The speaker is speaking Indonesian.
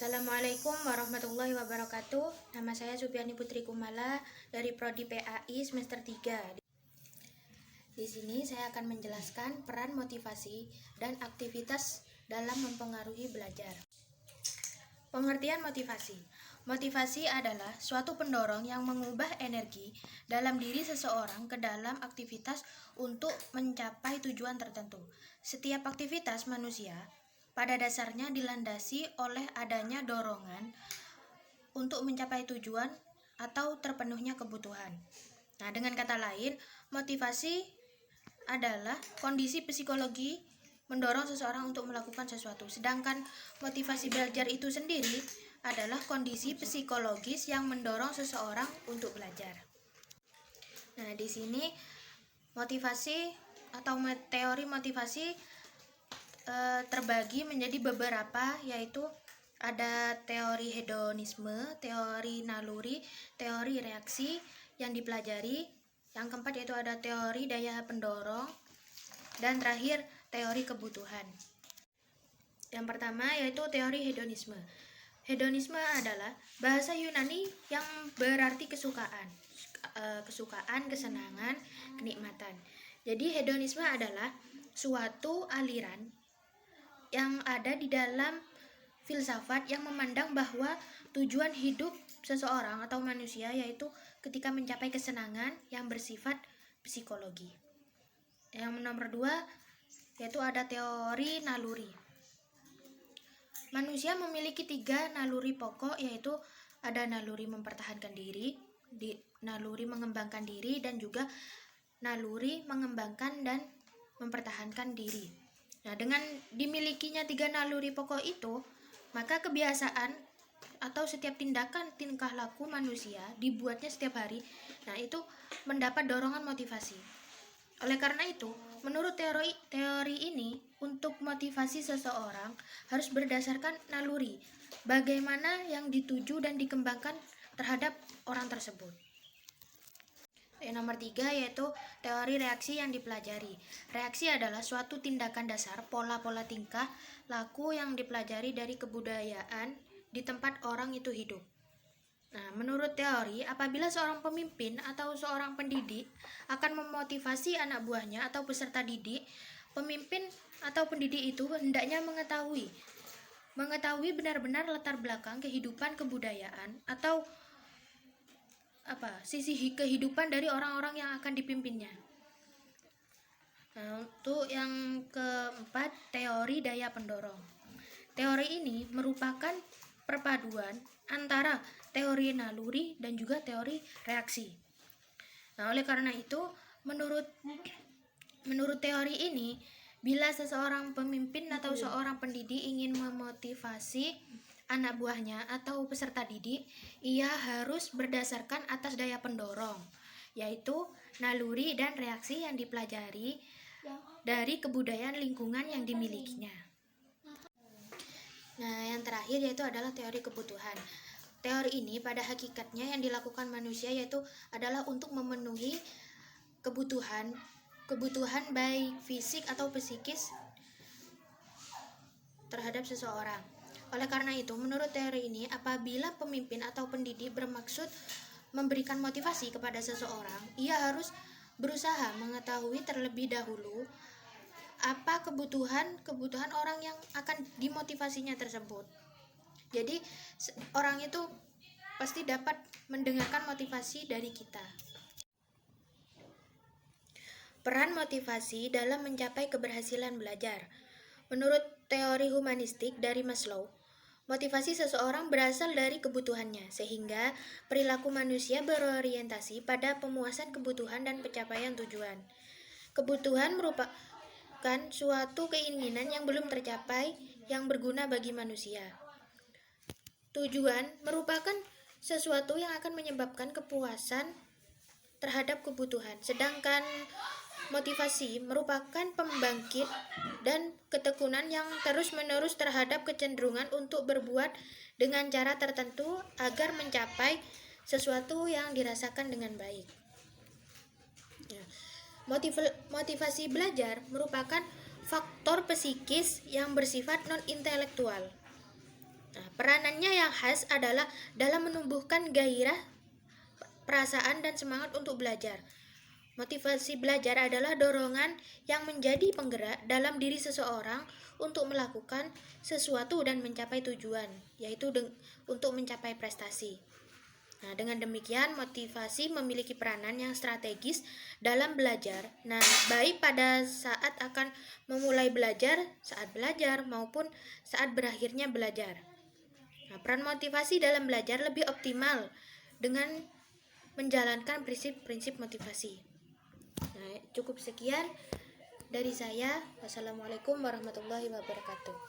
Assalamualaikum warahmatullahi wabarakatuh. Nama saya Supiani Putri Kumala dari Prodi PAI semester 3. Di sini saya akan menjelaskan peran motivasi dan aktivitas dalam mempengaruhi belajar. Pengertian motivasi. Motivasi adalah suatu pendorong yang mengubah energi dalam diri seseorang ke dalam aktivitas untuk mencapai tujuan tertentu. Setiap aktivitas manusia pada dasarnya dilandasi oleh adanya dorongan untuk mencapai tujuan atau terpenuhnya kebutuhan. Nah, dengan kata lain, motivasi adalah kondisi psikologi mendorong seseorang untuk melakukan sesuatu. Sedangkan motivasi belajar itu sendiri adalah kondisi psikologis yang mendorong seseorang untuk belajar. Nah, di sini motivasi atau teori motivasi terbagi menjadi beberapa, yaitu ada teori hedonisme, teori naluri, teori reaksi yang dipelajari. Yang keempat yaitu ada teori daya pendorong, dan terakhir teori kebutuhan. Yang pertama yaitu teori hedonisme. Hedonisme adalah bahasa Yunani yang berarti kesukaan, kesenangan, kenikmatan. Jadi hedonisme adalah suatu aliran yang ada di dalam filsafat yang memandang bahwa tujuan hidup seseorang atau manusia yaitu ketika mencapai kesenangan yang bersifat psikologi. Yang nomor 2 yaitu ada teori naluri. Manusia memiliki 3 naluri pokok, yaitu ada naluri mempertahankan diri, naluri mengembangkan diri, dan juga naluri mengembangkan dan mempertahankan diri. Nah, dengan dimilikinya 3 naluri pokok itu, maka kebiasaan atau setiap tindakan tingkah laku manusia dibuatnya setiap hari. Nah, itu mendapat dorongan motivasi. Oleh karena itu, menurut teori ini, untuk motivasi seseorang harus berdasarkan naluri, bagaimana yang dituju dan dikembangkan terhadap orang tersebut. Yang nomor 3 yaitu teori reaksi yang dipelajari. Reaksi adalah suatu tindakan dasar, pola-pola tingkah laku yang dipelajari dari kebudayaan di tempat orang itu hidup. Nah, menurut teori, apabila seorang pemimpin atau seorang pendidik akan memotivasi anak buahnya atau peserta didik, pemimpin atau pendidik itu hendaknya mengetahui benar-benar latar belakang kehidupan kebudayaan atau sisi kehidupan dari orang-orang yang akan dipimpinnya. Nah, untuk yang keempat, teori daya pendorong. Teori ini merupakan perpaduan antara teori naluri dan juga teori reaksi. Nah, oleh karena itu, menurut teori ini, bila seseorang pemimpin atau seorang pendidik ingin memotivasi anak buahnya atau peserta didik, ia harus berdasarkan atas daya pendorong, yaitu naluri dan reaksi yang dipelajari dari kebudayaan lingkungan yang dimilikinya. Nah, yang terakhir yaitu adalah teori kebutuhan. Teori ini pada hakikatnya yang dilakukan manusia yaitu adalah untuk memenuhi kebutuhan baik fisik atau psikis terhadap seseorang. Oleh karena itu, menurut teori ini, apabila pemimpin atau pendidik bermaksud memberikan motivasi kepada seseorang, ia harus berusaha mengetahui terlebih dahulu apa kebutuhan orang yang akan dimotivasinya tersebut. Jadi, orang itu pasti dapat mendengarkan motivasi dari kita. Peran motivasi dalam mencapai keberhasilan belajar. Menurut teori humanistik dari Maslow, motivasi seseorang berasal dari kebutuhannya, sehingga perilaku manusia berorientasi pada pemuasan kebutuhan dan pencapaian tujuan. Kebutuhan merupakan suatu keinginan yang belum tercapai yang berguna bagi manusia. Tujuan merupakan sesuatu yang akan menyebabkan kepuasan terhadap kebutuhan, sedangkan motivasi merupakan pembangkit dan ketekunan yang terus-menerus terhadap kecenderungan untuk berbuat dengan cara tertentu agar mencapai sesuatu yang dirasakan dengan baik. Motivasi belajar merupakan faktor psikis yang bersifat non-intelektual. Nah, peranannya yang khas adalah dalam menumbuhkan gairah, perasaan, dan semangat untuk belajar. Motivasi belajar adalah dorongan yang menjadi penggerak dalam diri seseorang untuk melakukan sesuatu dan mencapai tujuan, yaitu untuk mencapai prestasi. Nah, dengan demikian motivasi memiliki peranan yang strategis dalam belajar. Nah, baik pada saat akan memulai belajar, saat belajar, maupun saat berakhirnya belajar. Nah, peran motivasi dalam belajar lebih optimal dengan menjalankan prinsip-prinsip motivasi. Nah, cukup sekian dari saya. Wassalamualaikum warahmatullahi wabarakatuh.